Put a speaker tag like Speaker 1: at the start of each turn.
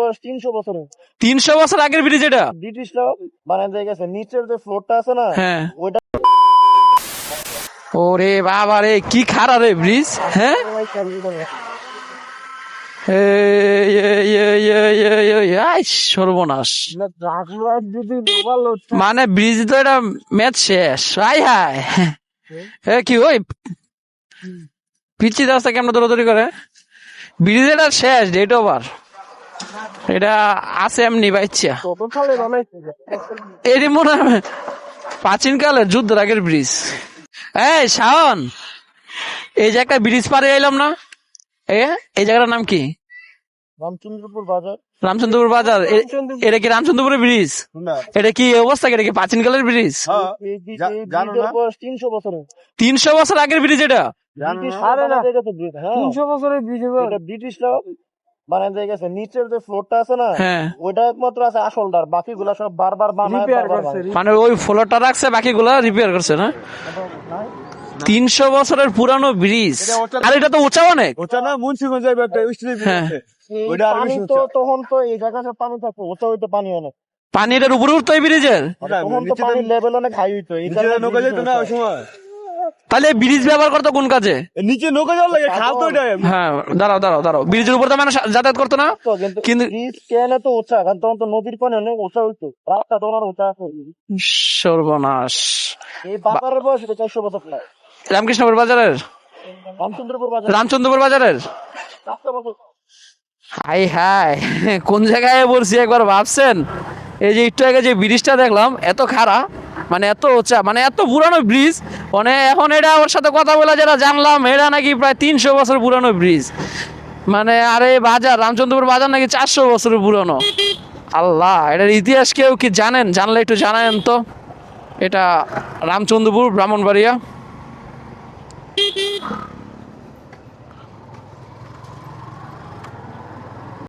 Speaker 1: বয়স 300 বছরের।
Speaker 2: 300 বছর আগের ব্রিজ এটা?
Speaker 1: ব্রিটিশরা বানায় দিয়ে গেছে। নিচের যে ফ্লোরটা আছে না,
Speaker 2: হ্যাঁ।
Speaker 1: ওইটা
Speaker 2: ওরে বাবা রে, কি খারা রে ব্রিজ। হ্যাঁ, সর্বনাশ। মানে ব্রিজ তো এটা ম্যাচ শেষ। হাই হাই, কি ওই পিচি রাস্তা কেমন দৌড়াদৌড়ি করে। ব্রিজ এটা শেষ, ডেট ওভার। এটা আছে এমনি বাইচ্ছা। এটি মনে হয় প্রাচীন কালের যুদ্ধের আগের ব্রিজ। এই শাওন, এই যে একটা ব্রিজ পারে এলাম না, এই জায়গাটার নাম কি?
Speaker 1: রামচন্দ্রপুর বাজার।
Speaker 2: রামচন্দ্রপুর বাজার। এটা কি রামচন্দ্রপুরের ব্রিজ? এটা কি অবস্থা? এটা কি প্রাচীন কালের ব্রিজ?
Speaker 1: বয়স 300 বছরের।
Speaker 2: 300 বছর আগের ব্রিজ এটা?
Speaker 1: 300 বছরের ব্রিজ। এটা ব্রিটিশরা বানায় দিয়ে গেছে। নিচের যে ফ্লোরটা আছে না,
Speaker 2: হ্যাঁ,
Speaker 1: ওইটা একমাত্র আছে আসলটার, বাকিগুলা সব বারবার বানায়।
Speaker 2: মানে ওই ফ্লোরটা রাখছে, বাকিগুলা রিপেয়ার করছে না? 300 বছরের পুরানো ব্রিজ। আর এটা তো উঁচা অনেক।
Speaker 3: ওটা না মুন্সিগঞ্জ যাইবে একটা স্টিল ব্রিজ
Speaker 2: হ্যাঁ।
Speaker 3: আছে। ওইটা আর
Speaker 1: পানি
Speaker 3: বেশি
Speaker 1: তো
Speaker 3: উঁচা।
Speaker 1: তখন তো এই জায়গাটা পানি থাকতো, ওটা হইতো পানি অনেক।
Speaker 2: পানিটার উপরে উঠতো এই ব্রিজের?
Speaker 1: তখন তো পানির লেভেল অনেক হাই হইতো। এই
Speaker 3: নিচে
Speaker 1: কারণে
Speaker 3: নৌকা যেত না ওই সময়।
Speaker 2: তাহলে ব্রিজ ব্যবহার করতো কোন কাজে?
Speaker 3: নিচে নৌকা যাওয়ার লাগে, খাল তো ওইটা।
Speaker 2: হ্যাঁ, দাঁড়াও দাঁড়াও দাঁড়াও, ব্রিজের উপর তো মানুষ যাতায়াত করতো না? কিন্তু
Speaker 1: ব্রিজ কেন এত উঁচা? কারণ তখন তো নদীর পানি অনেক উঁচা হইতো, রাস্তা তখন আর উঁচা আছে।
Speaker 2: সর্বনাশ।
Speaker 1: এই বাজারের বয়স 400 বছর প্রায়।
Speaker 2: রামকৃষ্ণপুর বাজারের?
Speaker 1: রামচন্দ্রপুর বাজার
Speaker 2: রামচন্দ্রপুর বাজারের?
Speaker 1: 400 বছর।
Speaker 2: হাই হাই, কোন জায়গায় বলছি একবার ভাবছেন? এই যে একটু আগে যে ব্রিজটা দেখলাম, এত খাড়া, মানে এত উঁচা, মানে এত পুরানো ব্রিজ। মানে এখন এটা ওর সাথে কথা বলে যেটা জানলাম, এটা নাকি প্রায় 300 বছর পুরানো ব্রিজ। মানে আরে বাজার, রামচন্দ্রপুর বাজার নাকি 400 বছরের পুরানো। আল্লাহ, এটার ইতিহাস কেউ কি জানেন? জানলে একটু জানায়েন তো। এটা রামচন্দ্রপুর, ব্রাহ্মণবাড়িয়া।